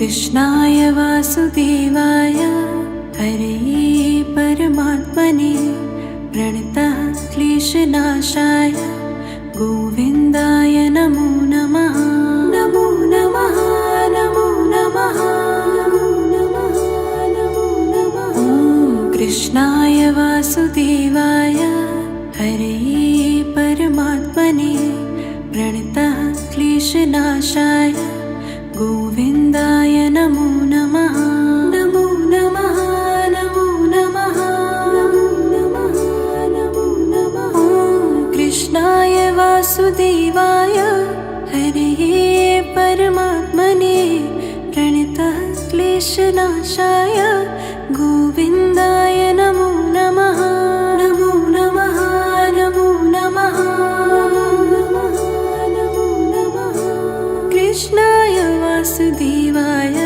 कृष्णाय वासुदेवाय हरये परमात्मने प्रणतः क्लेशनाशाय गोविन्दाय नमो नमः। नमो नमः नमो नमः नमो नमः नमो नमः। कृष्णाय वासुदेवाय हरये परमात्मने प्रणतः क्लेशनाशाय गोविन्दाय नमो नमः। नमो नमः नमो नमः नमो नमः नमो नमः। कृष्णाय वासुदेवाय हरये परमात्मने प्रणतः क्लेशनाशाय गोविन्दाय नमो नमः। नमो नमः नमो नमः नमो नमः नमो नमः। कृष्णाय वासुदेवाय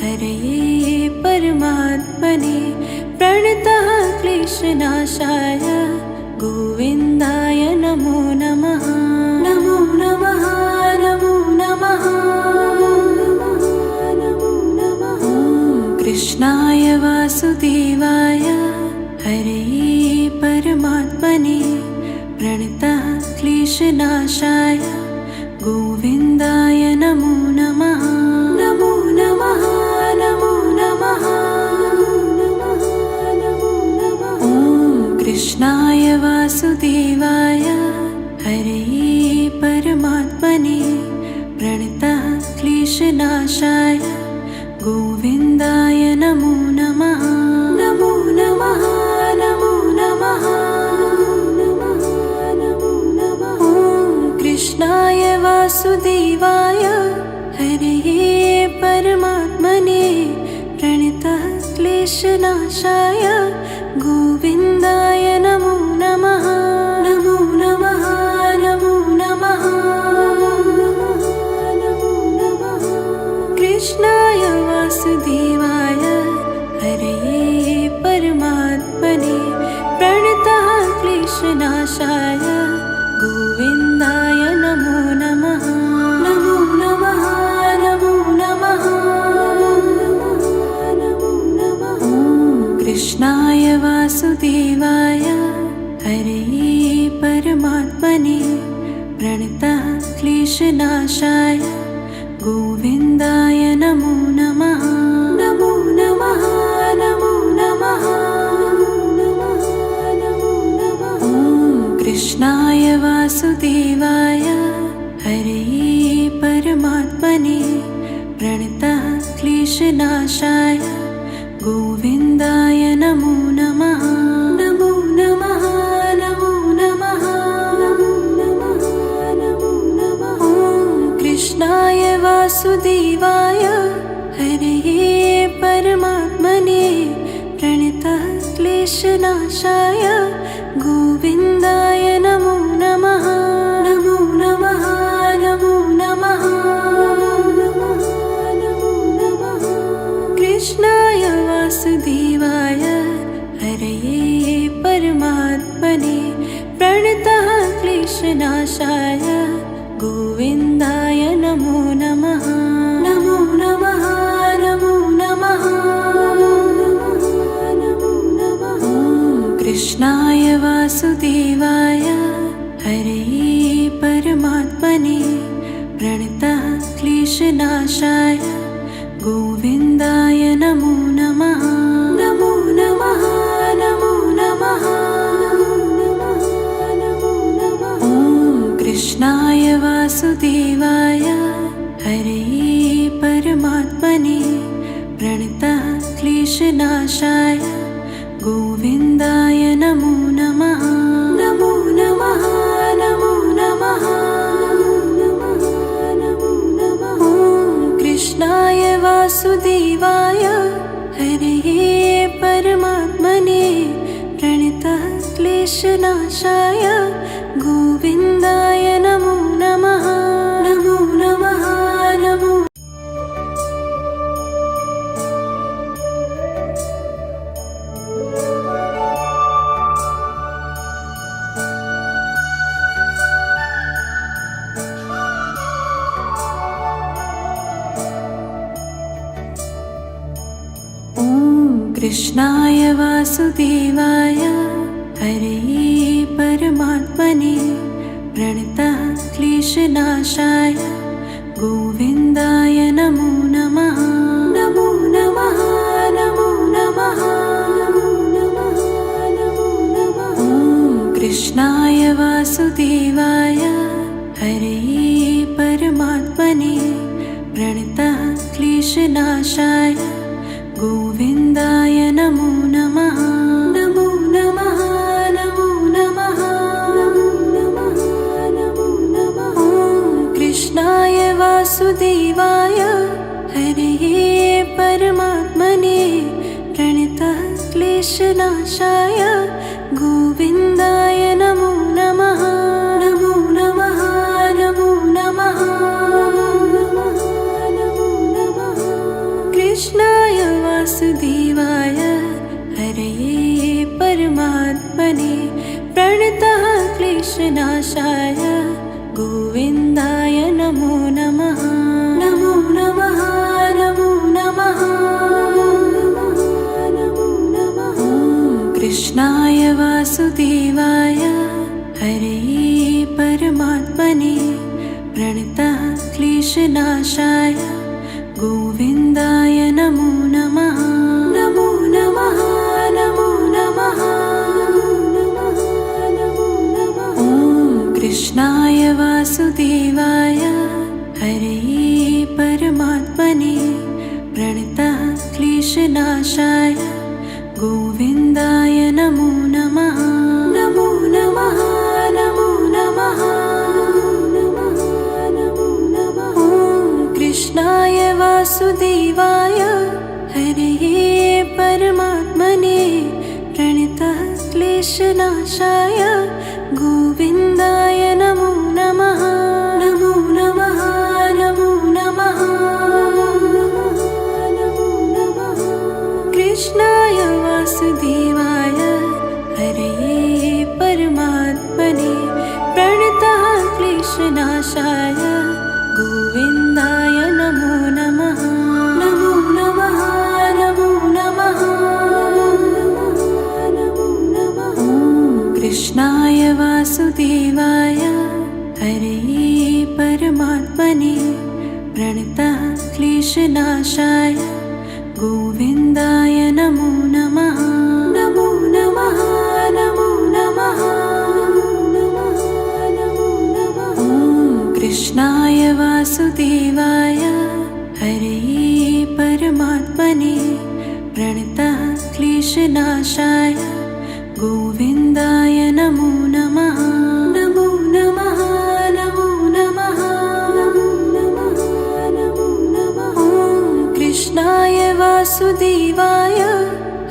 हरये परमात्मने प्रणतः क्लेशनाशाय गोविन्दाय नमो नमः। नमो नमः नमो नमः नमो नमः। कृष्णाय वासुदेवाय हरये परमात्मने प्रणतः क्लेशनाशाय गोविन्दाय नमो नमः। नमो नमः नमो नमः नमो नमः। कृष्णाय वासुदेवाय हरये परमात्मने प्रणतः क्लेशनाशाय गोविन्दाय नमो नमः। नमो नमः नमो नमः नमो नमः। कृष्णाय वासुदेवाय हरये परमात्मने प्रणतः क्लेशनाशाय गोविन्दाय नमो नमः। नमो नमः नमो नमः नमो नमः। कृष्णाय वासुदेवाय हरये परमात्मने प्रणतः क्लेशनाशाय गोविन्दाय नमो नमः। नमो नमः नमो नमः नमो नमः। कृष्णाय वासुदेवाय हरये परमात्मने प्रणतः क्लेशनाशाय गोविन्दाय नमो नमः। नमो नमः नमो नमः नमो नमः। कृष्णाय वासुदेवाय हरये परमात्मने प्रणतः क्लेशनाशाय गोविन्दाय नमो नमः। नमो नमः नमो नमः नमो नमः नमो नमः। कृष्णाय वासुदेवाय हरये परमात्मने प्रणतः क्लेशनाशाय गोविन्दाय नमो नमः। नमो नमः नमो नमः नमो नमः। कृष्णाय वासुदेवाय हरये परमात्मने प्रणतः क्लेशनाशाय गोविन्दाय नमो नमः। नमो नमः नमो नमः नमो नमः। कृष्णाय वासुदेवाय हरये परमात्मने प्रणतः क्लेशनाशाय गोविन्दाय नमो नमः। नमो नमः नमो नमः नमो नमः। कृष्णाय वासुदेवाय हरये परमात्मने प्रणतः क्लेशनाशाय गोविन्दाय नमो नमः। नमो नमः नमो नमः नमो नमः। कृष्णाय वासुदेवाय हरये परमात्मने प्रणतः क्लेशनाशाय गोविन्दाय नमो नमः। नमो नमः नमो कृष्णाय वासुदेवाय हरे परमात्मने प्रणतः क्लेशनाशाय गोविन्दाय नमो नमः। नमो नमः नमो नमः नमो नमः। कृष्णाय वासुदेवाय हरे परमात्मने प्रणतः क्लेशनाशाय गोविन्दाय नमो नमः। नमो नमः नमो नमः नमो नमः। कृष्णाय वासुदेवाय हरे परमात्मने प्रणतः क्लेशनाशाय गोविन्दाय नमो नमः। नमो नमः नमो नमः नमो नमः। कृष्णाय वासुदेवाय हरे परमात्मने प्रणतः क्लेशनाशाय गोविन्दाय नमो नमः। नमो नमः नमो नमः नमो नमः। कृष्णाय वासुदेवाय हरे परमात्मने प्रणतः क्लेशनाशाय गोविन्दाय नमो नमः। नमो नमः नमो नमः नमो नमः। कृष्णाय वासुदेवाय हरे परमात्मने प्रणतः क्लेशनाशाय गोविन्दाय नमो नमः। नमो नमः नमो नमः नमो नमः। कृष्णाय वासुदेवाय हरे परमात्मने प्रणतः क्लेशनाशाय गोविन्दाय नमो नमः। नमो नमः नमो नमः नमो नमः। कृष्णाय वासुदेवाय हरे परमात्मने प्रणतः क्लेशनाशाय गोविन्दाय नमो नमः। नमो नमः नमो नमः नमो नमः। कृष्णाय वासुदेवाय हरे परमात्मने प्रणतः क्लेशनाशाय गोविन्दाय नमो नमः। नमो नमः नमो नमः नमो नमः। कृष्णाय वासुदेवाय हरे परमात्मने प्रणतः क्लेशनाशाय गोविन्दाय नमो नमः। नमो नमः नमो नमः नमो नमः। कृष्णाय वासुदेवाय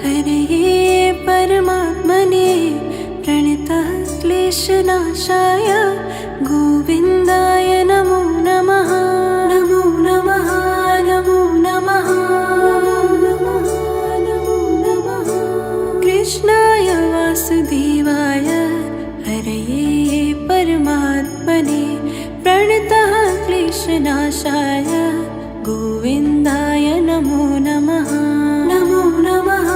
हरे परमात्मने प्रणतः क्लेशनाशाय गोविन्दाय नमो नमः। नमो नमः नमो नमः नमो नमः। कृष्णाय वासुदेवाय हरे परमात्मने प्रणतः क्लेशनाशाय गोविन्दाय नमो नमः। नमो नमः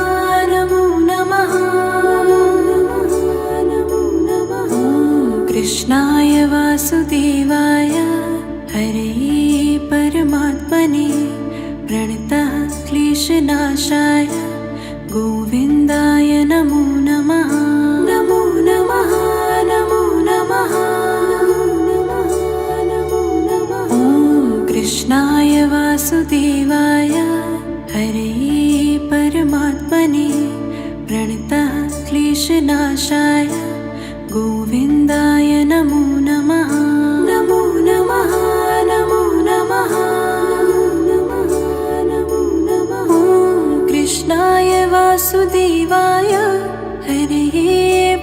नमो नमः नमो नमः। कृष्णाय वासुदेवाय हरे परमात्मने प्रणतः क्लेशनाशाय गोविन्दाय नमो नमः। नमो नमः नमो नमः नमो नमः। कृष्णाय वासुदेवाय हरे परमात्मने प्रणतः क्लेशनाशाय गोविन्दाय नमो नमः। नमो नमः नमो नमः नमो नमः। कृष्णाय वासुदेवाय हरे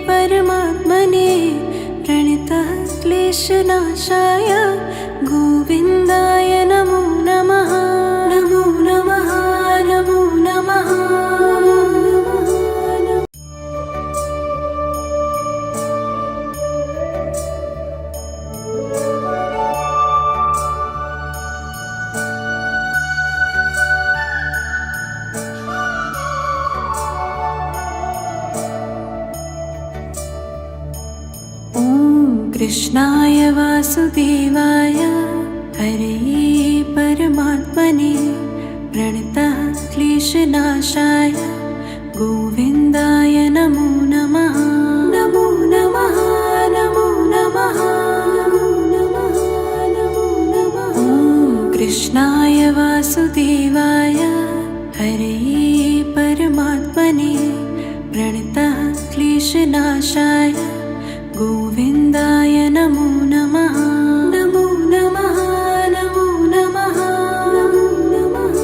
परमात्मने प्रणतः क्लेशनाशाय गोविन्दाय नमो नमः। नमो नमः नमो नमः। वासुदेवाय हरे परमात्मने प्रणतः क्लेशनाशाय गोविन्दाय नमो नमः। नमो नमः नमो नमः नमो नमः नमो नमः। ॐ कृष्णाय वासुदेवाय हरे परमात्मने प्रणतः क्लेशनाशाय गोविन्दाय नमो नमः। नमो नमः नमो नमः नमो नमः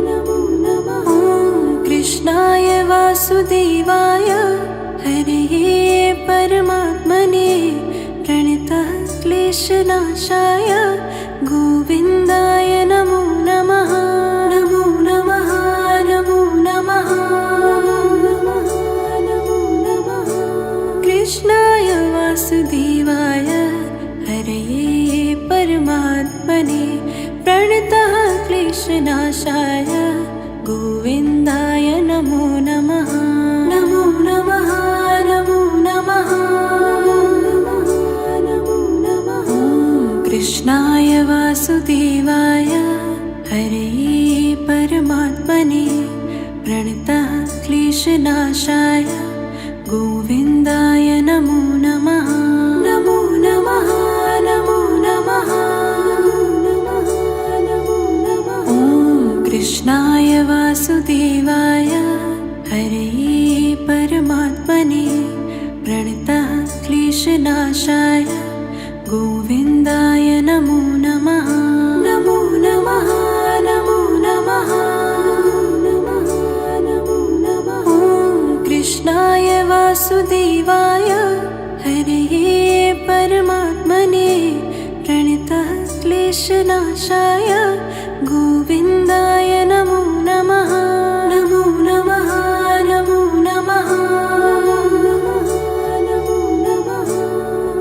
नमो नमः। ॐ कृष्णाय वासुदेवाय हरे परमात्मने प्रणतः क्लेशनाशाय गोविन्दाय नमो नमः। नमो नमः नमो नमः नमो नमः। कृष्णाय वासुदेवाय हरे परमात्मने प्रणतः क्लेशनाशाय गोविन्दाय नमो नमः। नमो नमः नमो नमः नमो नमः। कृष्णाय वासुदेवाय हरे परमात्मने प्रणतः क्लेशनाशाय गोविन्दाय नमो नमः। नमो नमः नमो नमः नमो नमः। ॐ कृष्णाय वासुदेवाय हरे परमात्मने प्रणतः क्लेशनाशाय गोविन्दाय नमो नमः। नमो नमः नमो नमः नमो नमः। ॐ कृष्णाय वासुदेवाय हरे परमात्मने प्रणतः क्लेशनाशाय गोविन्दाय नमो नमः। नमो नमः नमो नमः नमो नमः।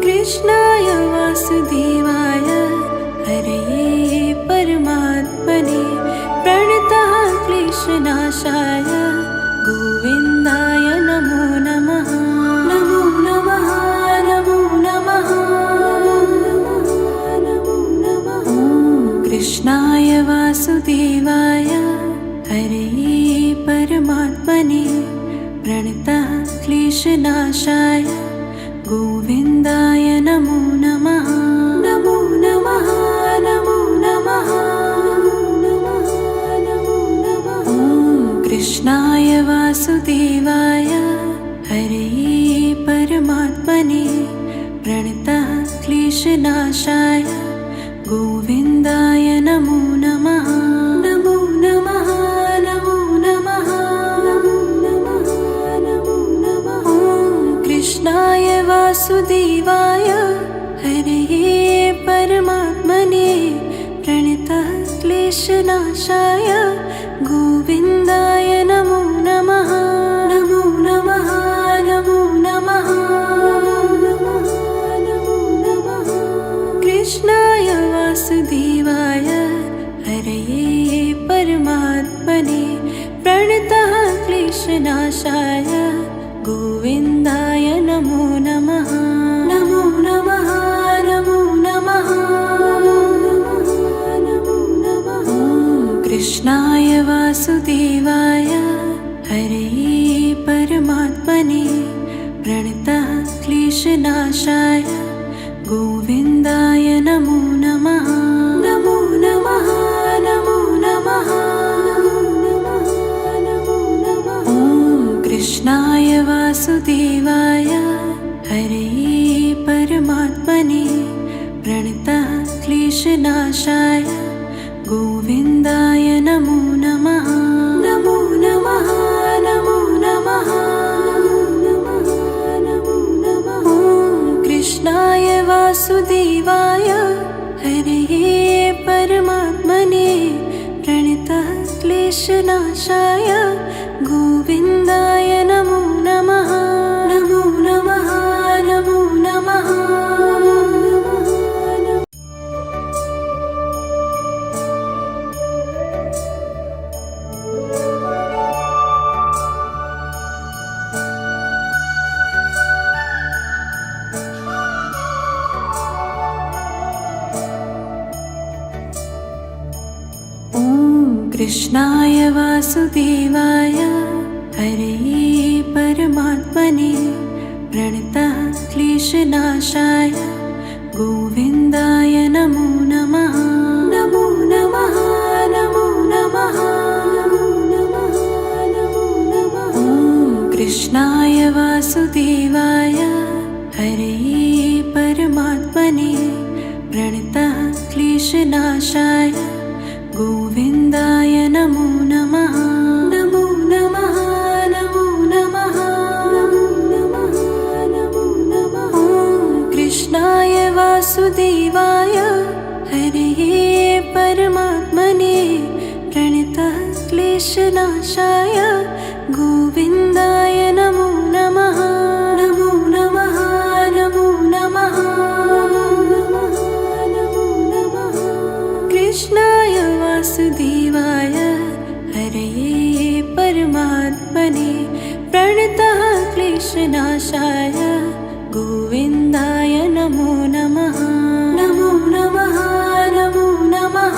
कृष्णाय वासुदेवाय हरे परमात्मने प्रणतः क्लेशनाशाय गोविन्दाय नमो नमः। नमो नमः नमो नमः नमो नमः। कृष्णाय वासुदेवाय हरे परमात्मने प्रणतः क्लेशनाशाय गोविन्दाय नमो नमः। नमो नमः नमो नमः नमो नमः। कृष्णाय वासुदेवाय हरे परमात्मने प्रणतः क्लेशनाशाय गोविन्दाय नमो नमः। नमो नमः नमो नमः नमो नमः। कृष्णाय वासुदेवाय हरे परमात्मने प्रणतः क्लेशनाशाय गोविन्दाय नमो नमः। नमो नमः नमो नमः नमो नमः। कृष्णाय वासुदेवाय हरे परमात्मने प्रणतः क्लेशनाशाय गोविन्दाय नमो नमः। नमो नमः नमो नमः नमो नमः। कृष्णाय वासुदेवाय हरे परमात्मने प्रणतः क्लेशनाशाय गोविन्दाय नमो नमः। नमो नमः नमो नमः नमो नमः। कृष्णाय वासुदेवाय हरे परमात्मने प्रणतः क्लेशनाशाय गोविन्दाय नमो नमः। नमो नमः नमो नमः नमो नमः। कृष्णाय वासुदेवाय हरे परमात्मने प्रणतः क्लेशनाशाय गोविन्दाय नमो नमः। नमो नमः नमो नमः। कृष्णाय वासुदेवाय हरे परमात्मने प्रणतः क्लेशनाशाय गोविन्दाय नमो नमः। नमो नमः नमो नमः नमो नमः नमो नमः। कृष्णाय वासुदेवाय हरे परमात्मने प्रणतः क्लेशनाशाय गोविन्दाय नमो नमः। नमो नमः नमो नमः नमो नमः नमो नमः। कृष्णाय वासुदेवाय हरे परमात्मने प्रणतः क्लेशनाशाय गोविन्दाय नमो नमः। नमो नमः नमो नमः नमो नमः। कृष्णाय वासुदेवाय हरे परमात्मने प्रणतः क्लेशनाशाय गोविन्दाय नमो नमः। नमो नमः नमो नमः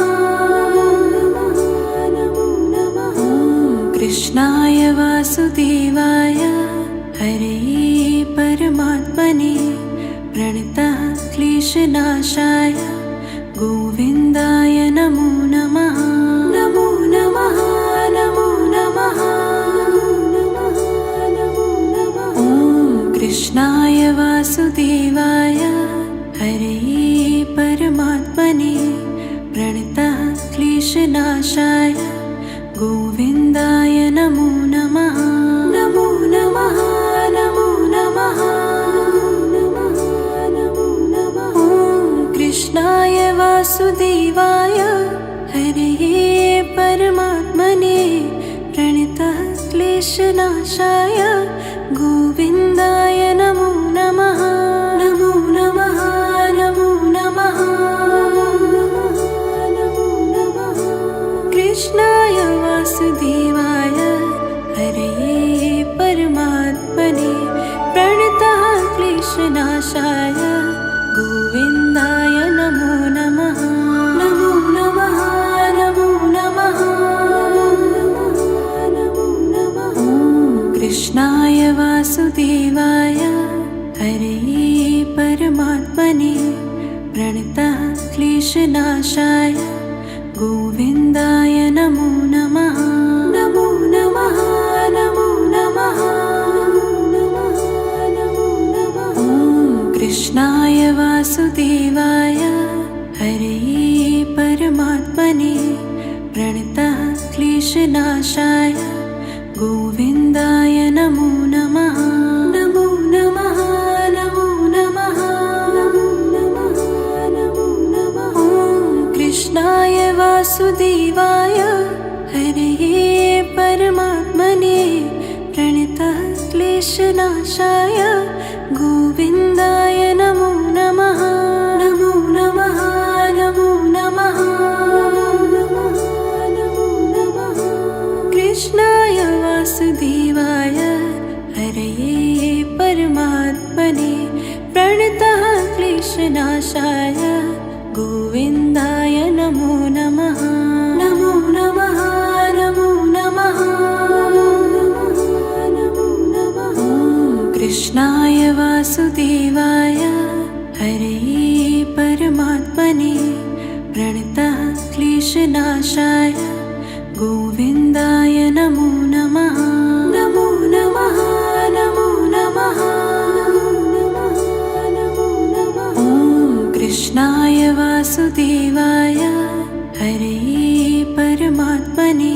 नमो नमः। कृष्णाय वासुदेवाय हरे परमात्मने प्रणतः क्लेशनाशाय गोविन्दाय नमो नमः। नमो नमः नमो नमः नमो नमः। कृष्णाय वासुदेवाय हरे परमात्मने प्रणतः क्लेशनाशाय गोविन्दाय नमो नमः। नमो नमः नमो नमः नमो नमः। कृष्णाय वासुदेवाय हरे परमात्मने प्रणतः क्लेशनाशाय गोविन्दाय नमो नमः। नमो नमः नमो नमः नमो नमः। कृष्णाय वासुदेवाय हरे परमात्मने प्रणतः क्लेशनाशाय गोविन्दाय नमो नमः। नमो नमः नमो नमः नमो नमः। कृष्णाय वासुदेवाय हरे परमात्मने प्रणतः क्लेशनाशाय गोविन्दाय नमो नमः। नमो नमः नमो नमः नमो नमः। कृष्णाय वासुदेवाय हरे परमात्मने प्रणतः क्लेशनाशाय गोविन्दाय नमो नमः। नमो नमः नमो नमः नमो नमः। कृष्णाय वासुदेवाय हरे परमात्मने प्रणतः क्लेशनाशाय गोविन्दाय नमो नमः। नमो नमः नमो नमः नमो नमः। कृष्णाय वासुदेवाय हरे परमात्मने प्रणतः क्लेशनाशाय गोविन्दाय नमो नमः। नमो नमः नमो नमः नमो नमः। कृष्णाय वासुदेवाय हरे परमात्मने प्रणतः क्लेशनाशाय गोविन्दाय नमो नमः। नमो नमः नमो नमः नमो नमः। कृष्णाय वासुदेवाय हरे परमात्मने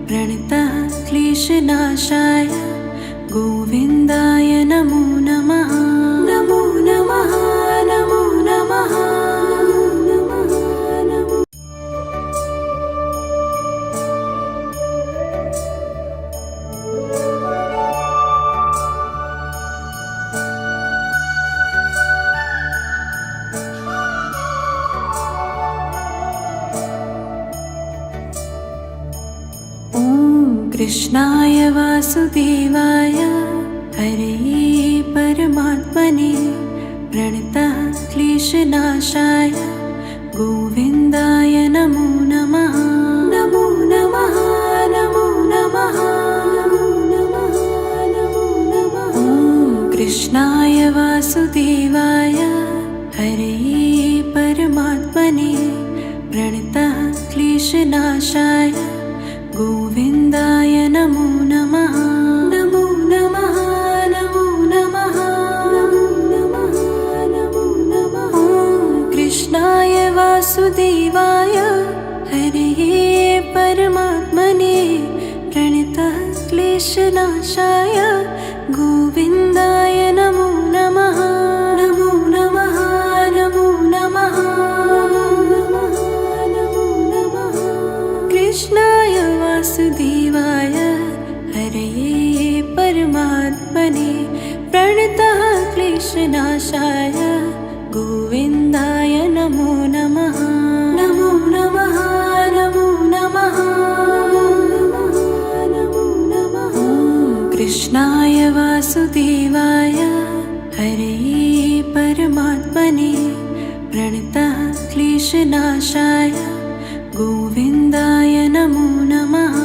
प्रणतः क्लेशनाशाय गोविन्दाय नमो नमः। नमो नमः नमो नमः नमो। कृष्णाय वासुदेवाय हरे परमात्मने प्रणतः क्लेशनाशाय गोविन्दाय नमो नमः। नमो नमः वासुदेवाय हरे परमात्मने प्रणतः क्लेशनाशाय गोविन्दाय नमो नमः। नमो नमः नमो नमः नमो नमः नमो नमः। कृष्णाय वासुदेवाय हरे परमात्मने प्रणतः क्लेशनाशाय गोविन्दाय नमो नमः। नमो नमः नमो नमः नमो नमः। कृष्णाय वासुदेवाय हरे परमात्मने प्रणतः क्लेशनाशाय गोविन्दाय नमो नमः। नमो नमः नमो नमः नमो नमः। कृष्णाय वासुदेवाय हरे परमात्मने प्रणतः क्लेशनाशाय गोविन्दाय नमो नमः।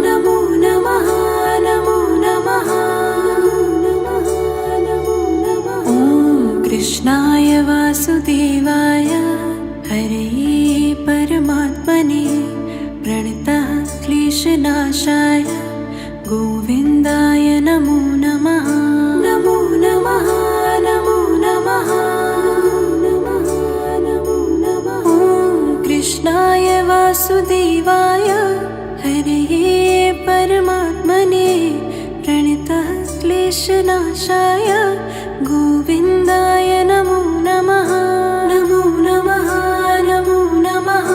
नमो नमः नमो नमः नमो नमः। कृष्णाय वासुदेवाय हरे परमात्मने प्रणतः क्लेशनाशाय गोविन्दाय नमो नमः। नमो नमः नमो नमः नमो नमः। कृष्णाय वासुदेवाय हरे परमात्मने प्रणतः क्लेशनाशाय गोविन्दाय नमो नमः। नमो नमः नमो नमः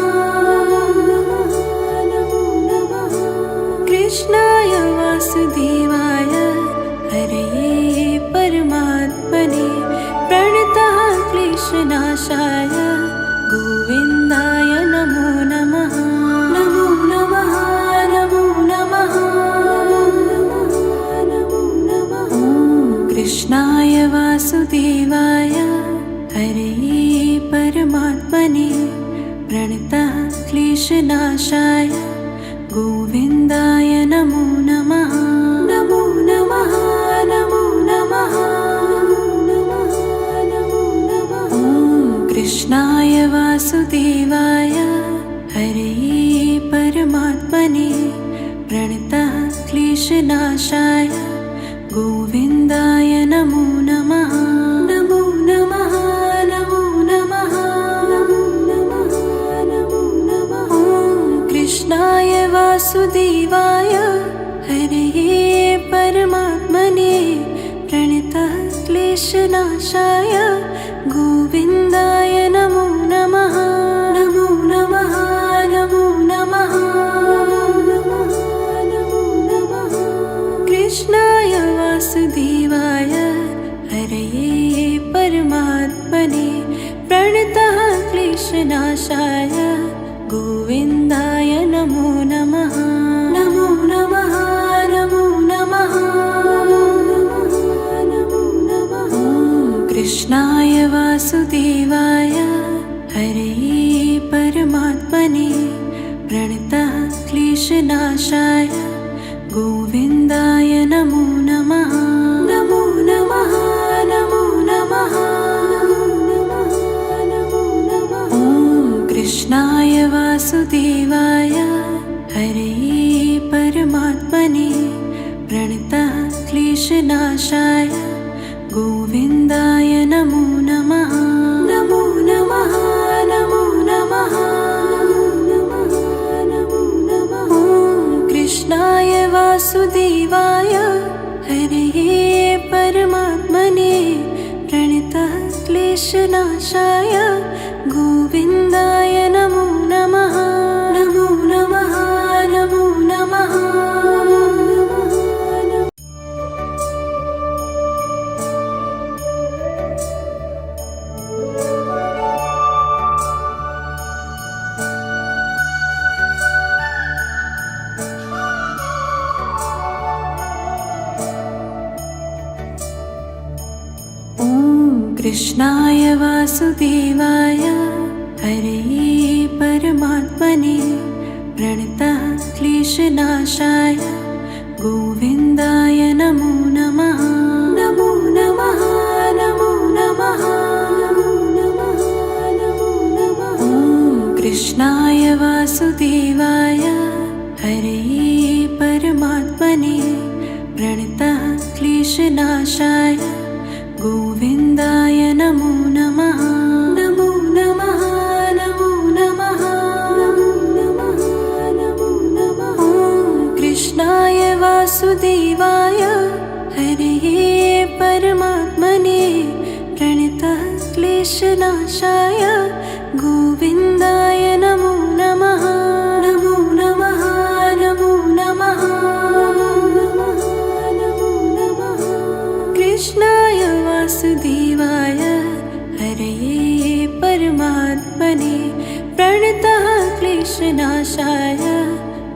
नमो नमः। कृष्णाय वासुदेवाय हरे परमात्मने प्रणतः क्लेशनाशाय गोविन्दाय नमो नमः। नमो नमः नमो नमः नमो नमः। कृष्णाय वासुदेवाय हरे परमात्मने प्रणतः क्लेशनाशाय गोविन्दाय नमो नमः। नमो नमः नमो नमः नमो नमः। कृष्णाय वासुदेवाय हरे परमात्मने प्रणतः क्लेशनाशाय गोविन्दाय नमो नमः। नमो नमः नमो नमः नमो नमः। कृष्णाय वासुदेवाय हरे परमात्मने प्रणतः क्लेशनाशाय गोविन्दाय नमो नमः। नमो नमः नमो नमः नमो नमः। कृष्णाय वासुदेवाय हरे परमात्मने प्रणतः क्लेशनाशाय गोविन्दाय नमो नमः। नमो नमः नमो नमः नमो नमः। कृष्णाय वासुदेवाय हरे परमात्मने प्रणतः क्लेशनाशाय गोविन्दाय नमो नमः। नमो नमः नमो नमः नमो नमः। कृष्णाय वासुदेवाय हरे परमात्मने प्रणतः क्लेशनाशाय गोविन्दाय नमो नमः। नमो नमः नमो नमः नमो नमः। कृष्णाय वासुदेवाय हरे परमात्मने प्रणतः क्लेशनाशाय गोविन्दाय नमो नमः। नमो नमः नमो नमः कृष्णाय वासुदेवाय हरे परमात्मने प्रणतः क्लेशनाशाय गोविन्दाय नमो नमः। नमो नमः नमो नमः कृष्णाय वासुदेवाय हरे परमात्मने प्रणतः क्लेशनाशाय गोविन्दाय नमो नमः। नमो नमः नमो नमः नमो नमः नमो नमः। कृष्णाय वासुदेवाय हरे परमात्मने प्रणतः क्लेशनाशाय गोविन्दाय नमो नमः। नमो नमः नमो नमः नमो नमः। कृष्णाय वासुदेवाय हरे परमात्मने प्रणतः क्लेशनाशाय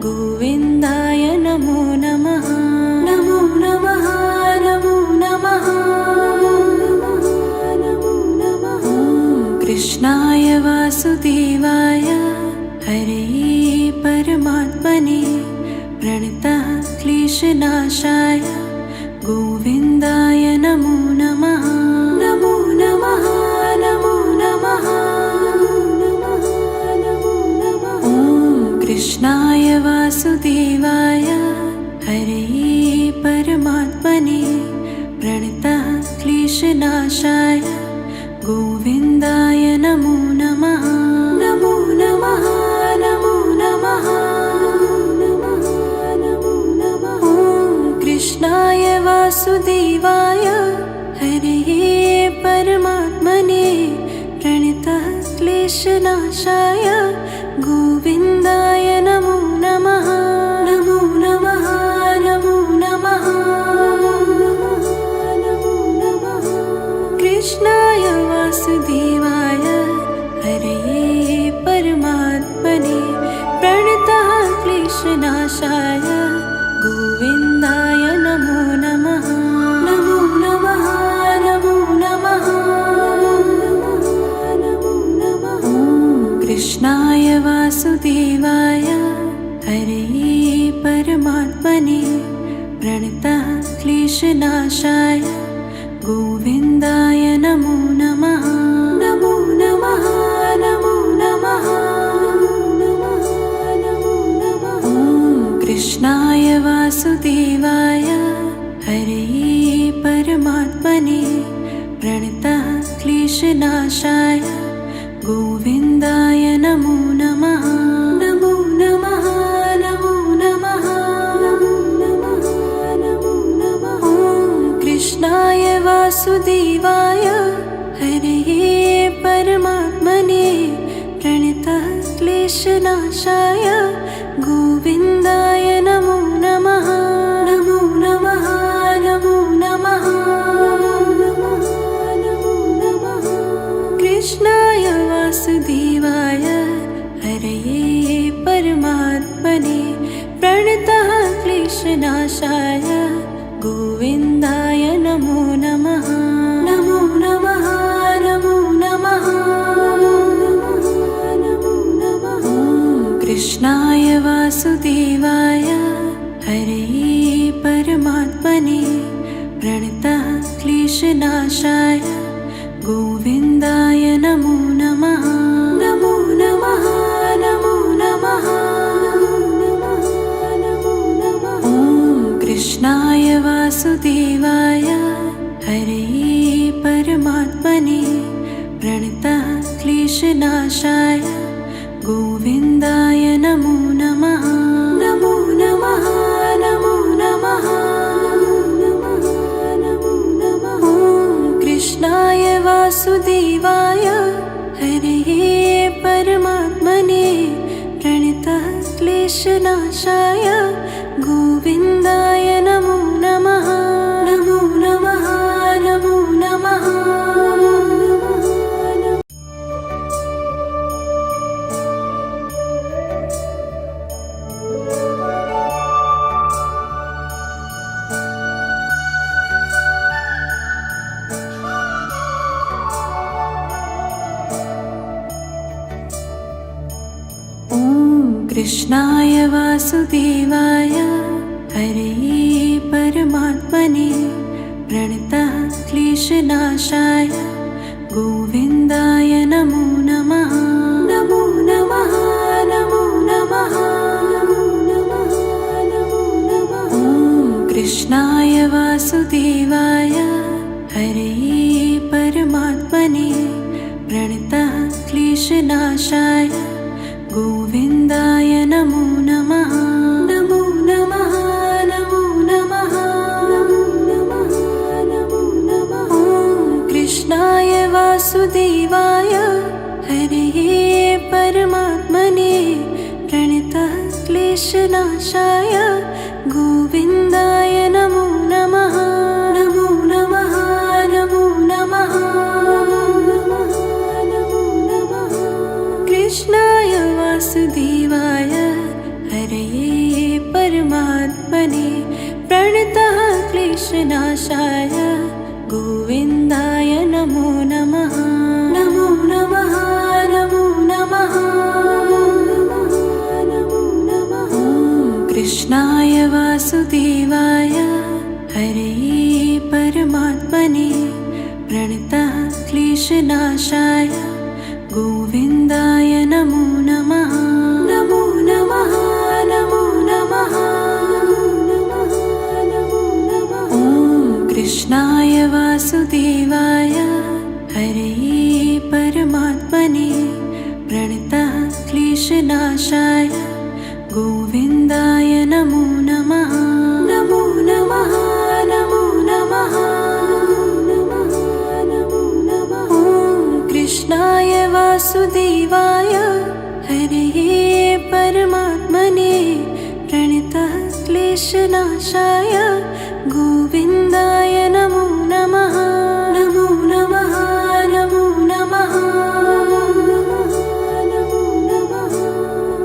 गोविन्दाय नमो नमः। नमो नमः नमो नमः नमो नमः। कृष्णाय वासुदेवाय हरे परमात्मने प्रणतः क्लेशनाशाय गोविन्दाय नमो नमः। नमो नमः नमो नमः नमो नमः। कृष्णाय वासुदेवाय हरे परमात्मने प्रणतः क्लेशनाशाय गोविन्दाय नमो नमः। नमो नमः नमो नमः नमो नमः। कृष्णाय वासुदेवाय हरे परमात्मने प्रणतः क्लेशनाशाय गोविन्दाय नमो नमः। नमो नमः नमो नमः नमो नमः। कृष्णाय वासुदेवाय हरे परमात्मने प्रणतः क्लेशनाशाय गोविन्दाय नमो नमः। नमो नमः नमो नमः नमो नमः। कृष्णाय वासुदेवाय हरे परमात्मने प्रणतः क्लेशनाशाय गोविन्दाय नमो नमः। नमो नमः नमो नमः नमो नमः। कृष्णाय वासुदेवाय हरे परमात्मने प्रणतः क्लेशनाशाय गोविन्दाय नमो नमः। नमो नमः नमो नमः नमो नमः। कृष्णाय वासुदेवाय हरे परमात्मने प्रणतः क्लेशनाशाय गोविन्दाय नमो नमः। नमो नमः नमो नमः नमो नमः। कृष्णाय वासुदेवाय हरे परमात्मने प्रणतः क्लेशनाशाय गोविन्दाय नमो नमः। नमो नमः नमो नमः नमो नमः। कृष्णाय वासुदेवाय हरे परमात्मने प्रणतः क्लेशनाशाय गोविन्दाय नमो नमः। नमो नमः नमो नमः नमो नमः। कृष्णाय वासुदेवाय हरे परमात्मने प्रणतः क्लेशनाशाय गोविन्दाय नमो नमः। नमो नमः नमो नमः नमो नमः। कृष्णाय वासुदेवाय हरे परमात्मने प्रणतः क्लेशनाशाय गोविन्दाय नमो नमः। नमो नमः नमो नमः। कृष्णाय वासुदेवाय हरे परमात्मने प्रणतः क्लेशनाशाय गोविन्दाय नमो नमः। नमो नमः वासुदेवाय हरे परमात्मने प्रणतः क्लेशनाशाय गोविन्दाय नमो नमः। नमो नमः नमो नमः नमो नमः नमो नमः। ॐ कृष्णाय वासुदेवाय हरे परमात्मने प्रणतः क्लेशनाशाय गोविन्दाय नमो नमः। नमो नमः नमो नमः नमो नमः। कृष्णाय वासुदेवाय हरे परमात्मने प्रणतः क्लेशनाशाय गोविन्दाय नमो नमः। नमो नमः नमो नमः नमो नमः। कृष्णाय वासुदेवाय हरे परमात्मने प्रणतः क्लेशनाशाय गोविन्दाय नमो नमः। नमो नमः नमो नमः नमो नमः। ॐ कृष्णाय वासुदेवाय हरे परमात्मने प्रणतः क्लेशनाशाय गोविन्दाय नमो नमः। नमो नमः नमो नमः नमो नमः। ॐ कृष्णाय वासुदेवाय हरे परमात्मने प्रणतः क्लेशनाशाय गोविन्दाय नमो नमः। नमो नमः नमो नमः नमो नमः।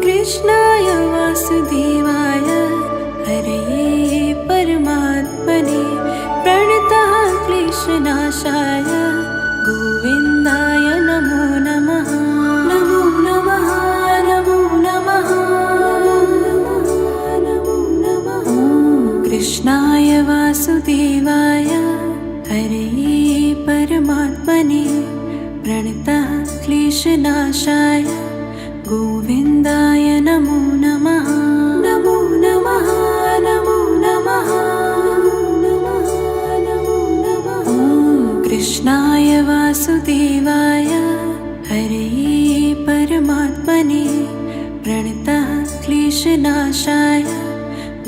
कृष्णाय वासुदेवाय हरे परमात्मने प्रणतः क्लेशनाशाय गोविन्दाय नमो नमः। नमो नमः नमो नमः नमो नमः। ॐ कृष्णाय वासुदेवाय हरे परमात्मने प्रणतः क्लेशनाशाय गोविन्दाय नमो नमः। नमो नमः नमो नमः नमो नमः। ॐ कृष्णाय वासुदेवाय हरे परमात्मने प्रणतः क्लेशनाशाय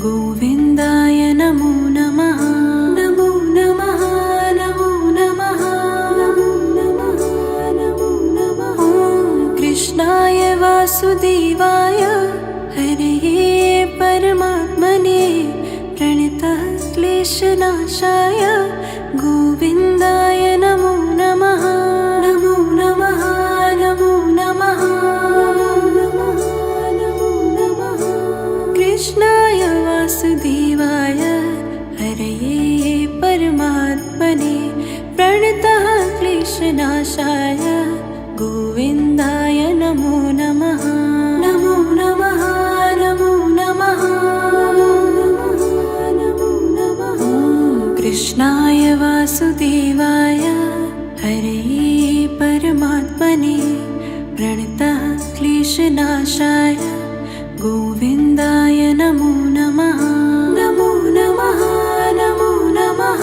गोविन्दाय नमो नमः। नमो नमः नमो नमः नमो नमः। ॐ कृष्णाय वासुदेवाय हरे परमात्मने प्रणतः क्लेशनाशाय गोविन्दाय नमो नमः। नमो नमः नमो नमः नमो नमः। कृष्णाय वासुदेवाय हरे परमात्मने प्रणतः क्लेशनाशाय गोविन्दाय नमो नमः। नमो नमः नमो नमः नमो नमः। ॐ कृष्णाय वासुदेवाय हरे परमात्मने प्रणतः क्लेशनाशाय गोविन्दाय नमो नमः। नमो नमः नमो नमः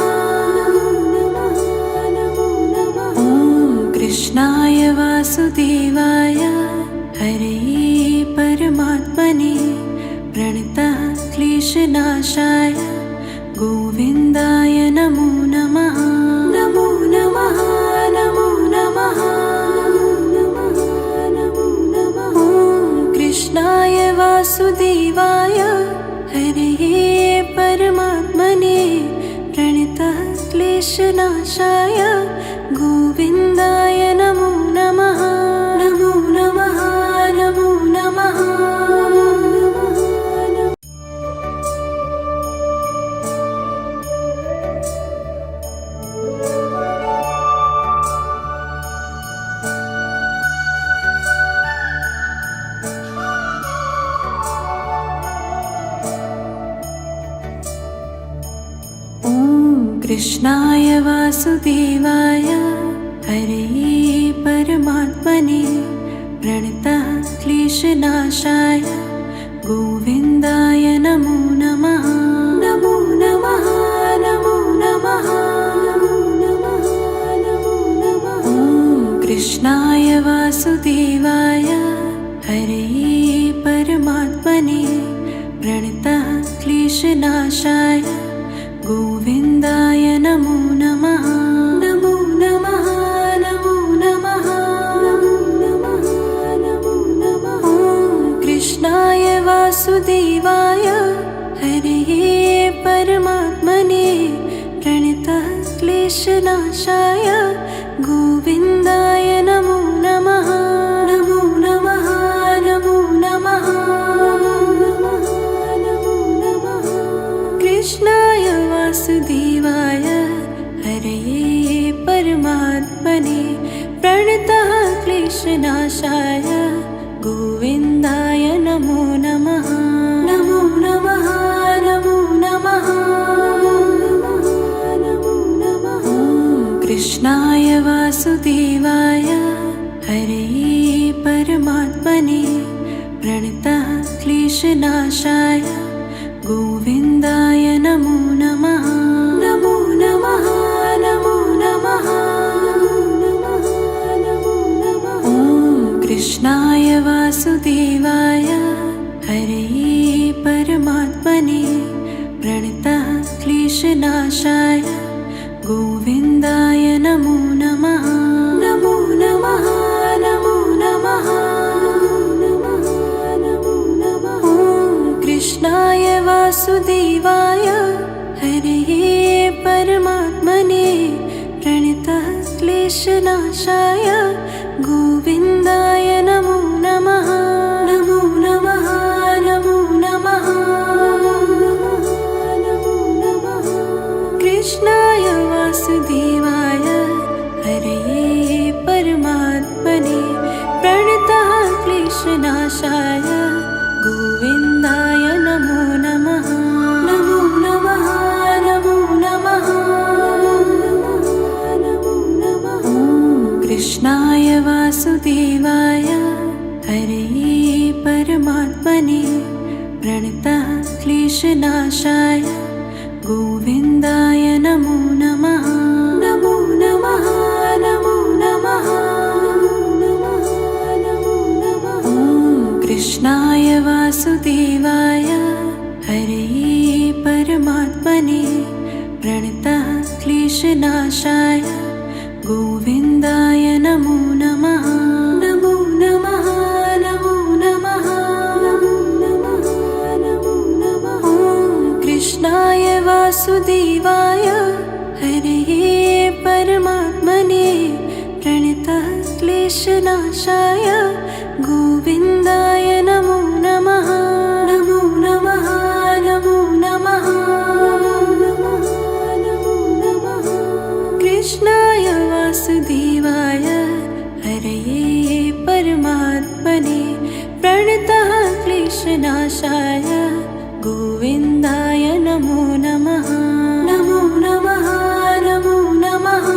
नमो नमः। ॐ कृष्णाय वासुदेवाय हरे परमात्मने प्रणतः क्लेशनाशाय गोविन्दाय नमो नमः। नमो नमः नमो नमः नमो नमः। ॐ कृष्णाय वासुदेवाय हरे परमात्मने प्रणतः क्लेशनाशाय गोविन्दाय नमो नमः। नमो नमः नमो नमः। कृष्णाय वासुदेवाय हरे परमात्मने प्रणतः क्लेशनाशाय गोविन्दाय नमो नमः। नमो नमः नमो नमः कृष्णाय वासुदेवाय हरे परमात्मने प्रणतः क्लेशनाशाय गोविन्दाय नमो नमः। नमो नमः नमो नमः नमो नमः नमो नमः। कृष्णाय वासुदेवाय हरे परमात्मने प्रणतः क्लेशनाशाय गोविन्दाय नमो नमः। नमो नमः नमो नमः नमो नमः। कृष्णाय वासुदेवाय हरे परमात्मने प्रणतः क्लेशनाशाय गोविन्दाय नमो नमः। नमो नमः नमो नमः नमो नमः। कृष्णाय वासुदेवाय हरे परमात्मने प्रणतः क्लेशनाशाय गोविन्दाय नमो नमः। नमो नमः नमो नमः नमो नमः। कृष्णाय वासुदेवाय हरे परमात्मने प्रणतः क्लेशनाशाय गोविन्दाय नमो नमः। नमो नमः नमो नमः नमो नमः। कृष्णाय वासुदेवाय हरे परमात्मने प्रणतः क्लेशनाशाय गोविन्दाय नमो नमः। नमो नमः नमो नमः नमो नमः। कृष्णाय वासुदेवाय हरे परमात्मने प्रणतः क्लेशनाशाय गोविन्दाय नमो नमः। नमो नमः नमो नमः नमो नमः। कृष्णाय वासुदेवाय हरे परमात्मने प्रणतः क्लेशनाशाय गोविन्दाय नमो नमः। नमो नमः नमो नमः नमो नमः। कृष्णाय वासुदेवाय हरे परमात्मने प्रणतः क्लेशनाशाय गोविन्दाय नमो नमः। नमो नमः नमो नमः नमो नमः। कृष्णाय वासुदेवाय हरे परमात्मने प्रणतः क्लेशनाशाय गोविन्दाय नमो नमः। नमो नमः नमो नमः नमो नमः। कृष्णाय वासुदेवाय हरे परमात्मने प्रणतः क्लेशनाशाय गोविन्दाय नमो नमः। नमो नमः नमो नमः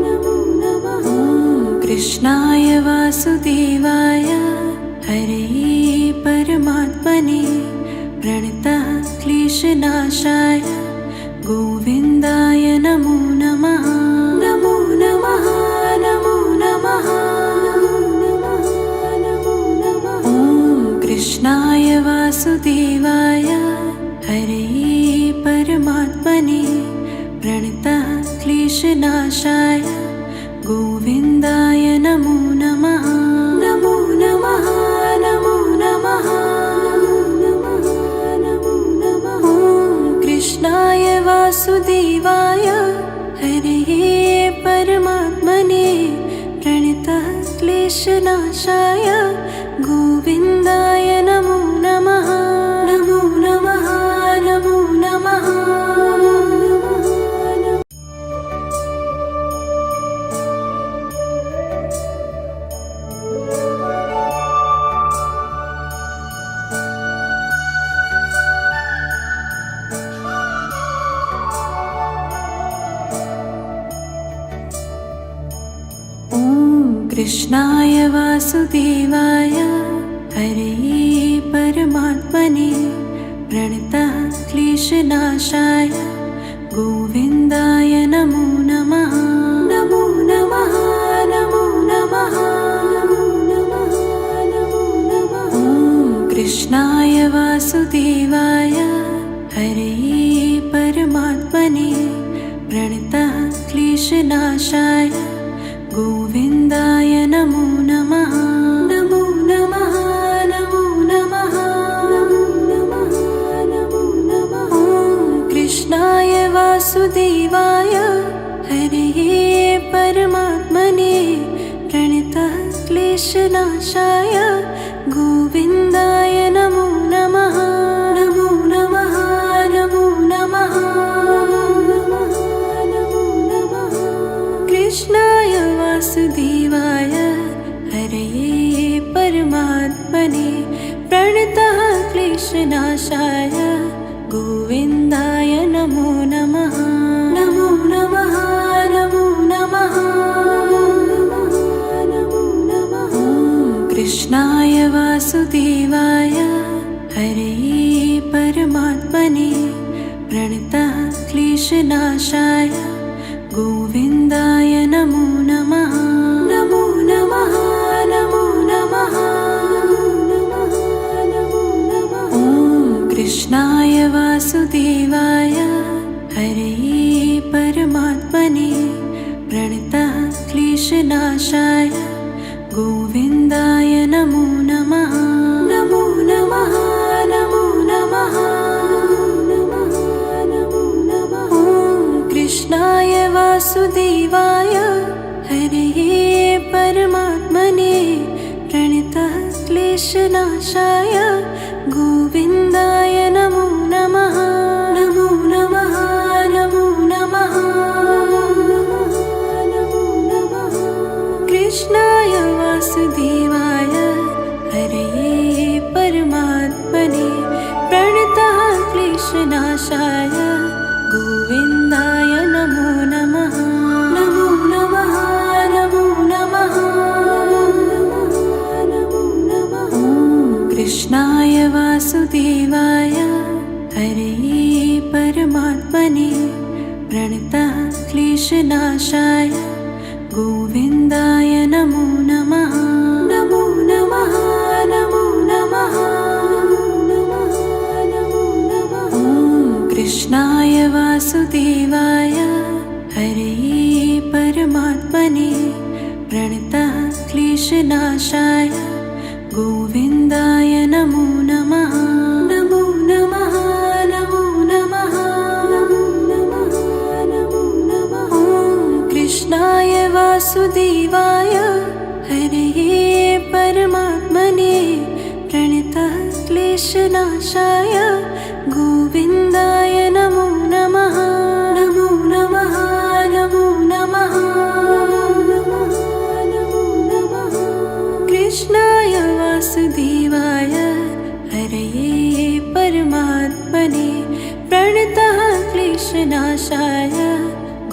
नमो नमः। कृष्णाय वासुदेवाय हरे परमात्मने प्रणतः क्लेशनाशाय गोविन्दाय नमो नमः। नमो नमः नमो नमः नमो नमः। कृष्णाय वासुदेवाय हरे परमात्मने प्रणतः क्लेशनाशाय गोविन्दाय नमो नमः। नमो नमः नमो नमः नमो नमः। कृष्णाय वासुदेवाय हरे परमात्मने प्रणतः क्लेशनाशाय गोविन्दाय नमो नमः। नमो नमः नमो नमः। कृष्णाय वासुदेवाय हरे परमात्मने प्रणतः क्लेशनाशाय गोविन्दाय नमो नमः। नमो नमः कृष्णाय वासुदेवाय हरे परमात्मने प्रणतः क्लेशनाशाय गोविन्दाय नमो नमः। नमो नमः नमो नमः नमो नमः नमो नमः। कृष्णाय वासुदेवाय हरे परमात्मने प्रणतः क्लेशनाशाय गोविन्दाय नमो नमः। नमो नमः नमो नमः नमो नमः। कृष्णाय वासुदेवाय हरे परमात्मने प्रणतः क्लेशनाशाय गोविन्दाय नमो नमः। नमो नमः नमो नमः नमो नमः। कृष्णाय वासुदेवाय हरे परमात्मने प्रणतः क्लेशनाशाय गोविन्दाय नमो नमः। नमो नमः नमो नमः नमो नमः। कृष्णाय वासुदेवाय हरे परमात्मने प्रणतः क्लेशनाशाय गोविन्दाय नमो नमः। नमो नमः नमो नमः नमो नमः। कृष्णाय वासुदेवाय हरे परमात्मने प्रणतः क्लेशनाशाय गोविन्दाय नमो नमः। नमो नमः नमो नमः नमो नमः। कृष्णाय वासुदेवाय हरे परमात्मने प्रणतः क्लेशनाशाय गोविन्दाय नमो नमः। नमो नमः नमो नमः नमो नमः। कृष्णाय वासुदेवाय हरे परमात्मने प्रणतः क्लेशनाशाय गोविन्दाय नमो नमः। नमो नमः नमो नमः नमो नमः। कृष्णाय वासुदेवाय हरे परमात्मने प्रणतः क्लेशनाशाय गोविन्दाय नमो नमः। नमो नमः नमो नमः नमो नमः। कृष्णाय वासुदेवाय हरे परमात्मने प्रणतः क्लेशनाशाय गोविन्दाय नमो नमः। नमो नमः नमो नमः नमो नमः। कृष्णाय वासुदेवाय हरे परमात्मने प्रणतः क्लेशनाशाय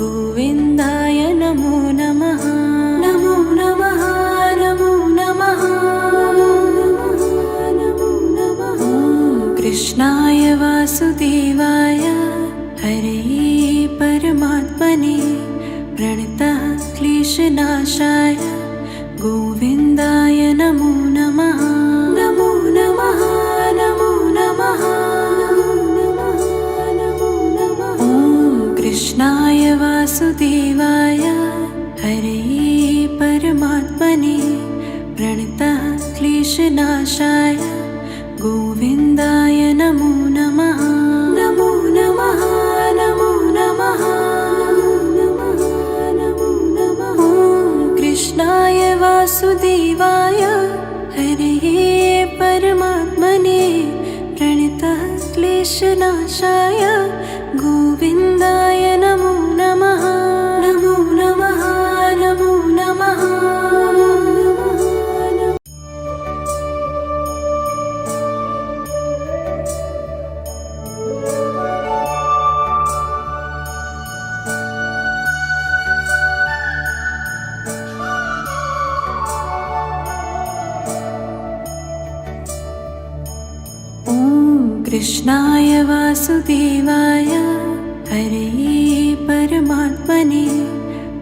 गोविन्दाय नमो नमः। नमो नमः नमो नमः नमो नमः। कृष्णाय वासुदेवाय हरे परमात्मने प्रणतः क्लेशनाशाय गोविन्दाय नमो नमः। नमो नमः नमो नमः नमो नमः। कृष्णाय वासुदेवाय हरे परमात्मने प्रणतः क्लेशनाशाय गोविन्दाय नमो नमः। नमो नमः नमो नमः नमो नमः। कृष्णाय वासुदेवाय हरे परमात्मने प्रणतः क्लेशनाशाय गोविन्दाय नमो नमः। नमो नमः नमो नमः। कृष्णाय वासुदेवाय हरे परमात्मने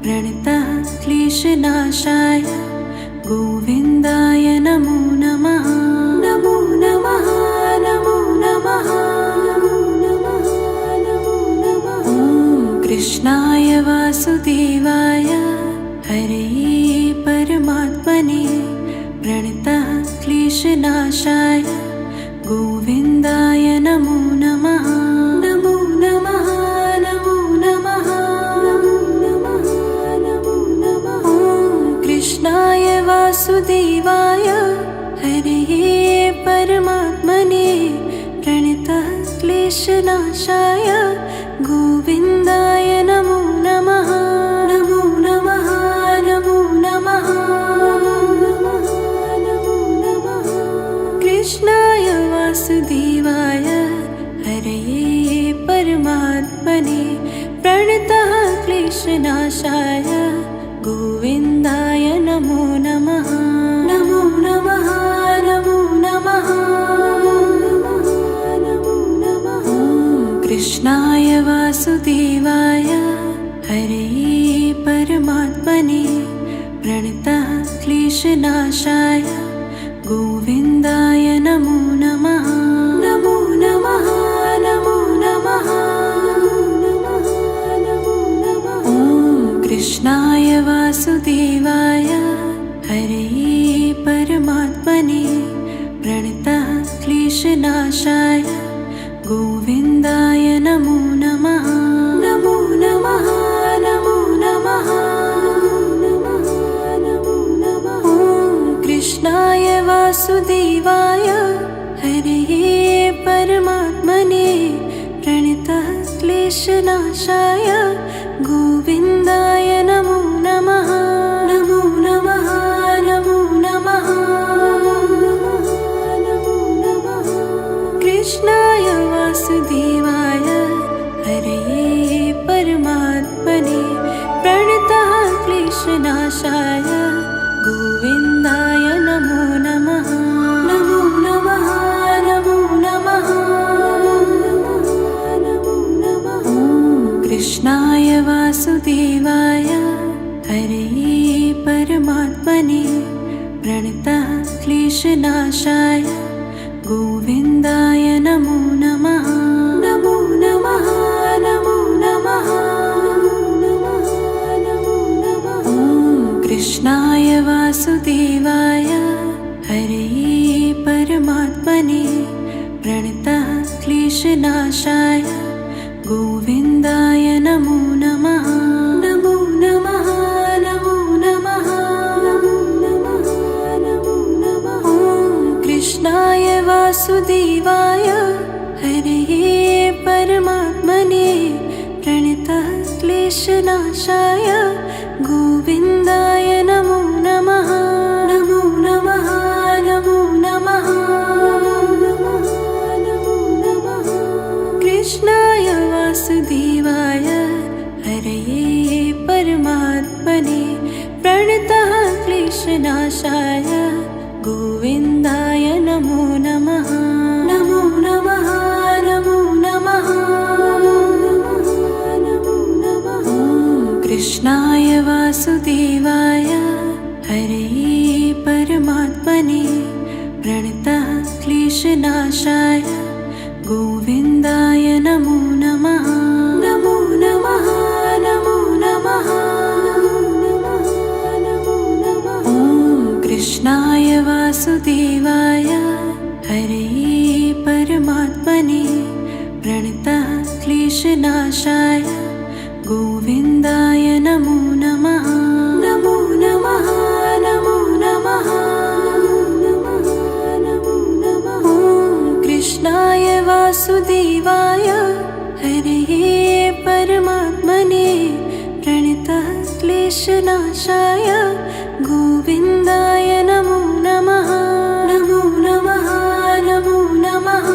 प्रणतः क्लेशनाशाय गोविन्दाय नमो नमः। नमो नमः वासुदेवाय हरे परमात्मने प्रणतः क्लेशनाशाय गोविन्दाय नमो नमः। नमो नमः नमो नमः नमो नमः नमो नमः। ॐ कृष्णाय वासुदेवाय हरे परमात्मने प्रणतः क्लेशनाशाय गोविन्दाय नमो नमः। नमो नमः नमो नमः नमो नमः। कृष्णाय वासुदेवाय हरे परमात्मने प्रणतः क्लेशनाशाय गोविन्दाय नमो नमः। नमो नमः नमो नमः नमो नमः। कृष्णाय वासुदेवाय हरे परमात्मने प्रणतः क्लेशनाशाय गोविन्दाय नमो नमः। नमो नमः नमो नमः नमो नमः। ॐ कृष्णाय वासुदेवाय हरे परमात्मने प्रणतः क्लेशनाशाय गोविन्दाय नमो नमः। नमो नमः नमो नमः नमो नमः। ॐ कृष्णाय वासुदेवाय हरे परमात्मने प्रणतः क्लेशनाशाय गोविन्दाय नमो नमः। नमो नमः नमो नमः नमो नमः। कृष्णाय वासुदेवाय हरे परमात्मने प्रणतः क्लेशनाशाय गोविन्दाय नमो नमः। नमो नमः नमो नमः नमो नमः। ॐ कृष्णाय वासुदेवाय हरे परमात्मने प्रणतः क्लेशनाशाय गोविन्दाय नमो नमः। नमो नमः नमो नमः नमो नमः। ॐ कृष्णाय वासुदेवाय हरे परमात्मने प्रणतः क्लेशनाशाय गोविन्दाय नमो नमः। नमो नमः नमो नमः नमो नमः। ॐ कृष्णाय वासुदेवाय हरे परमात्मने प्रणतः क्लेशनाशाय गोविन्दाय नमो नमः। नमो नमः नमो नमः नमो नमः। कृष्णाय वासुदेवाय हरे परमात्मने प्रणतः क्लेशनाशाय गोविन्दाय नमो नमः। नमो नमः नमो नमः नमो नमः। ॐ कृष्णाय वासुदेवाय हरे परमात्मने प्रणतः क्लेशनाशाय गोविन्दाय नमो नमः। नमो नमः नमो नमः नमो नमः। ॐ कृष्णाय वासुदेवाय हरे परमात्मने प्रणतः क्लेशनाशाय गोविन्दाय नमो नमः। नमो नमः नमो नमः नमो नमः। ॐ कृष्णाय वासुदेवाय हरे परमात्मने प्रणतः क्लेशनाशाय गोविन्दाय नमो नमः। नमो नमः नमो नमः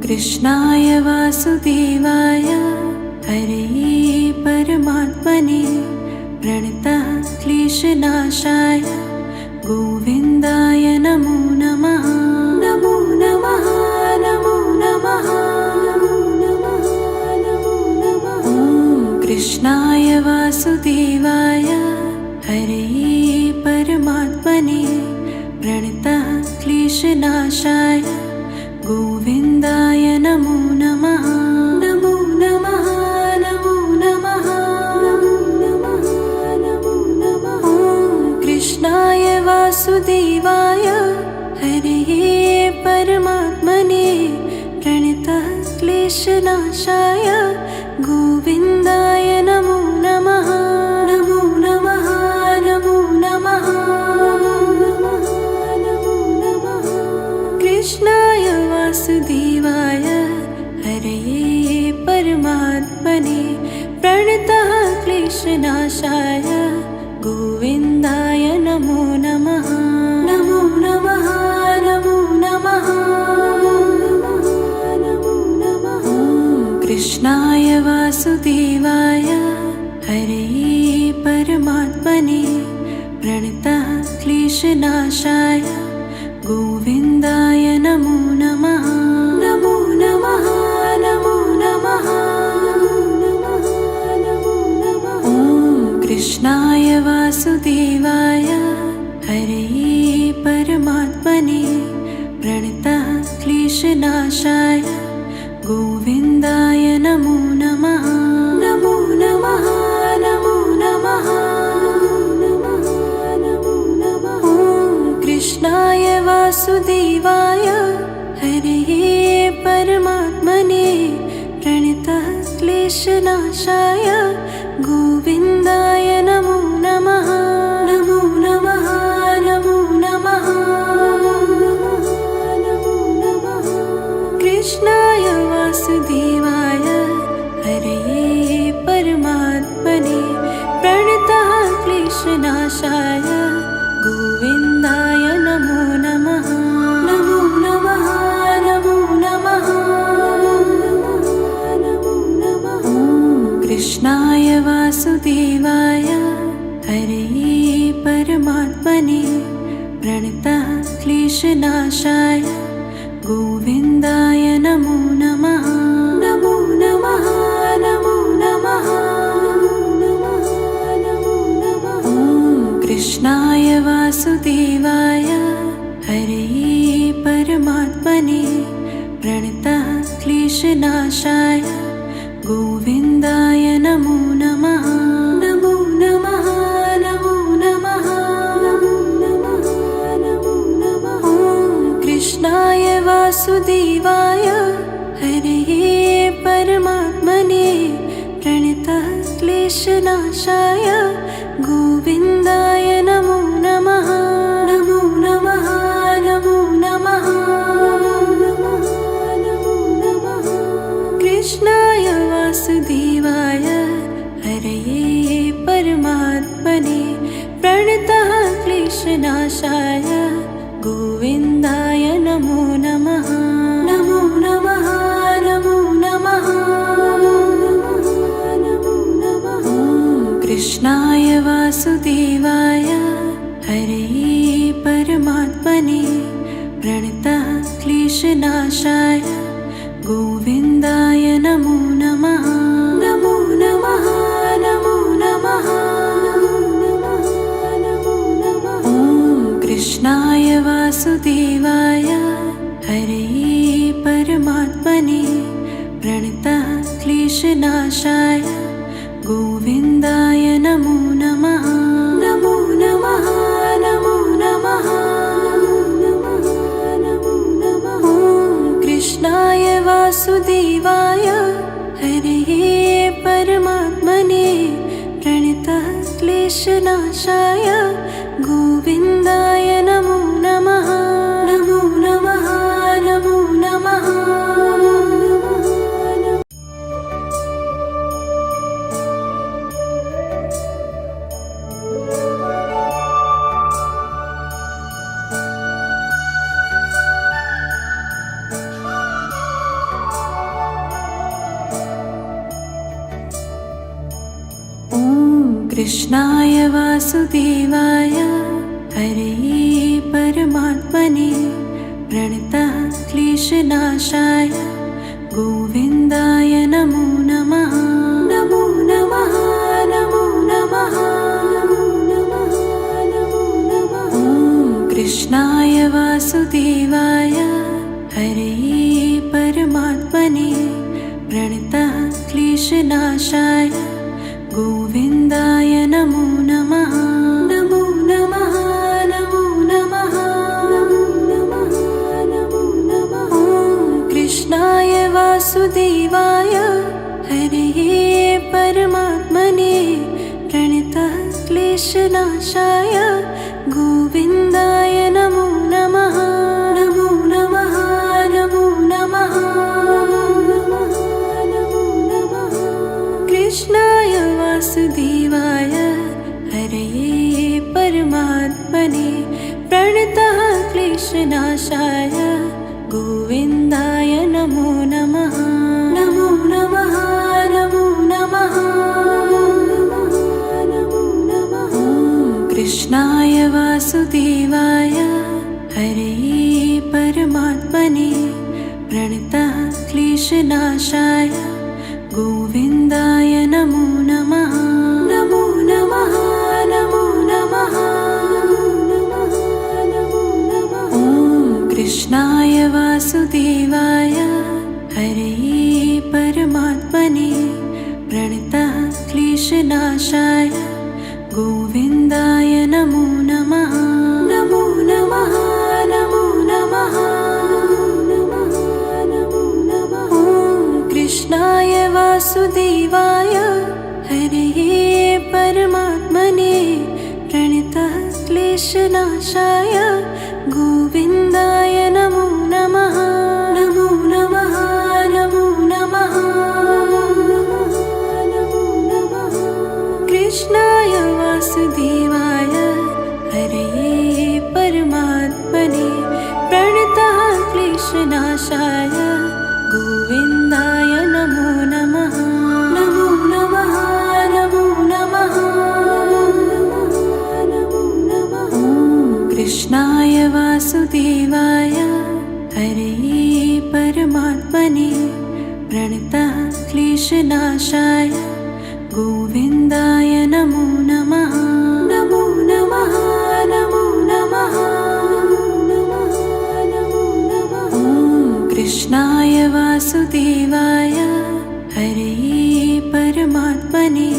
कृष्णाय वासुदेवाय हरे परमात्मने प्रणतः क्लेशनाशाय गोविन्दाय नमो नमः। नमो नमः नमो नमः वासुदेवाय हरे परमात्मने प्रणतः क्लेशनाशाय गोविन्दाय नमो नमः। नमो नमः नमो नमः नमो नमः नमो नमः। कृष्णाय वासुदेवाय हरे परमात्मने प्रणतः क्लेशनाशाय गोविन्दाय नमो नमः। नमो नमः नमो नमः नमो नमः। कृष्णाय वासुदेवाय हरे परमात्मने प्रणतः क्लेशनाशाय गोविन्दाय नमो नमः। नमो नमः नमो नमः नमो नमः। कृष्णाय वासुदेवाय हरे परमात्मने प्रणतः क्लेशनाशाय गोविन्दाय नमो नमः। नमो नमः नमो नमः नमो नमः। कृष्णाय वासुदेवाय हरे परमात्मने प्रणतः क्लेशनाशाय गोविन्दाय नमो नमः। नमो नमः नमो नमः नमो नमः। कृष्णाय वासुदेवाय हरे परमात्मने प्रणतः क्लेशनाशाय गोविन्दाय नमो नमः। नमो नमः नमो नमः नमो नमः। कृष्णाय वासुदेवाय हरे परमात्मने प्रणतः क्लेशनाशाय गोविन्दाय नमो नमः। नमो नमः नमो नमः नमो नमः। कृष्णाय वासुदेवाय हरे परमात्मने प्रणतः क्लेशनाशाय गोविन्दाय नमो नमः। नमो नमः नमो नमः नमो नमः। कृष्णाय वासुदेवाय हरे परमात्मने प्रणतः क्लेशनाशाय गोविन्दाय नमो नमः। नमो नमः नमो नमः नमो नमः। कृष्णाय वासुदेवाय हरे परमात्मने प्रणतः क्लेशनाशाय गोविन्दाय नमो नमः। नमो नमः नमो नमः नमो नमः। कृष्णाय वासुदेवाय हरे परमात्मने प्रणतः क्लेशनाशाय गोविन्दाय नमो नमः। नमो नमः नमो नमः नमो नमः। कृष्णाय वासुदेवाय हरे परमात्मने प्रणतः क्लेशनाशाय गोविन्दाय नमो नमः। नमो नमः नमो नमः नमो नमः। कृष्णाय वासुदेवाय हरे परमात्मने प्रणतः क्लेशनाशाय गोविन्दाय नमो नमः। नमो नमः नमो नमः नमो नमः। कृष्णाय वासुदेवाय हरे परमात्मने प्रणतः क्लेशनाशाय गोविन्दाय नमो नमः। नमो नमः नमो नमः। कृष्णाय वासुदेवाय हरे परमात्मने प्रणतः क्लेशनाशाय गोविन्दाय नमो नमः। नमो नमः नमो वासुदेवाय हरे परमात्मने प्रणतः क्लेशनाशाय गोविन्दाय नमो नमः। नमो नमः नमो नमः नमो नमः नमो नमः। कृष्णाय वासुदेवाय हरे परमात्मने प्रणतः क्लेशनाशाय गोविन्दाय नमो नमः। नमो नमः नमो नमः नमो नमः। कृष्णाय वासुदेवाय हरे परमात्मने प्रणतः क्लेशनाशाय गोविन्दाय नमो नमः। नमो नमः नमो नमः नमो नमः। कृष्णाय वासुदेवाय हरे परमात्मने प्रणतः क्लेशनाशाय गोविन्दाय नमो नमः। नमो नमः नमो नमः नमो नमः। कृष्णाय वासुदेवाय हरे परमात्मने प्रणतः क्लेशनाशाय गोविन्दाय नमो नमः। नमो नमः नमो नमः नमो नमः। कृष्णाय वासुदेवाय हरे परमात्मने प्रणतः क्लेशनाशाय गोविन्दाय नमो नमः। नमो नमः नमो नमः नमो नमः। कृष्णाय वासुदेवाय हरे परमात्मने प्रणतः क्लेशनाशाय गोविन्दाय नमो नमः। नमो नमः नमो नमः नमो नमः। कृष्णाय वासुदेवाय हरे परमात्मने प्रणतः क्लेशनाशाय गोविन्दाय नमो नमः। नमो नमः नमो नमः नमो नमः। कृष्णाय वासुदेवाय हरे परमात्मने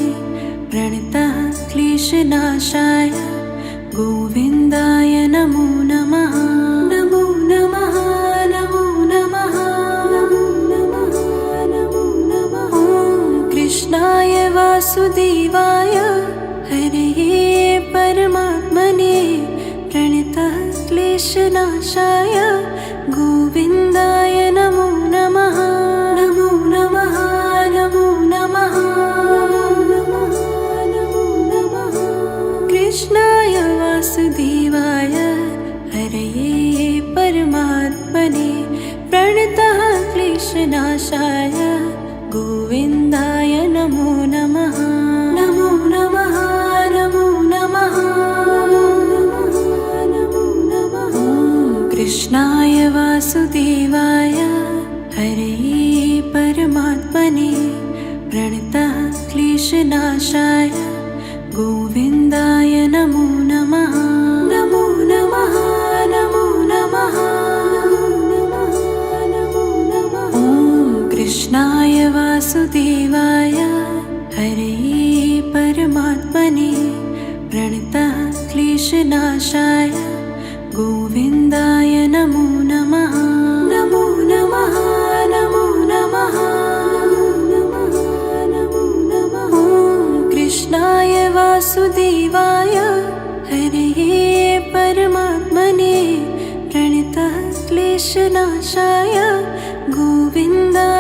प्रणतः क्लेशनाशाय गोविन्दाय नमो नमः। नमो नमः नमो नमः नमो नमः। कृष्णाय वासुदेवाय हरे परमात्मने प्रणतः क्लेशनाशाय गोविन्दाय नमो नमः। नमो नमः नमो नमः नमो नमः। कृष्णाय वासुदेवाय हरे परमात्मने प्रणतः क्लेशनाशाय गोविन्दाय नमो नमः। नमो नमः नमो नमः नमो नमः। कृष्णाय वासुदेवाय हरे परमात्मने प्रणतः क्लेशनाशाय गोविन्दाय नमो नमः। नमो नमः नमो नमः नमो नमः। कृष्णाय वासुदेवाय हरे परमात्मने प्रणतः क्लेशनाशाय गोविन्दाय नमो नमः। नमो नमः नमो नमः नमो नमः। कृष्णाय वासुदेवाय हरे परमात्मने प्रणतः क्लेशनाशाय गोविन्दाय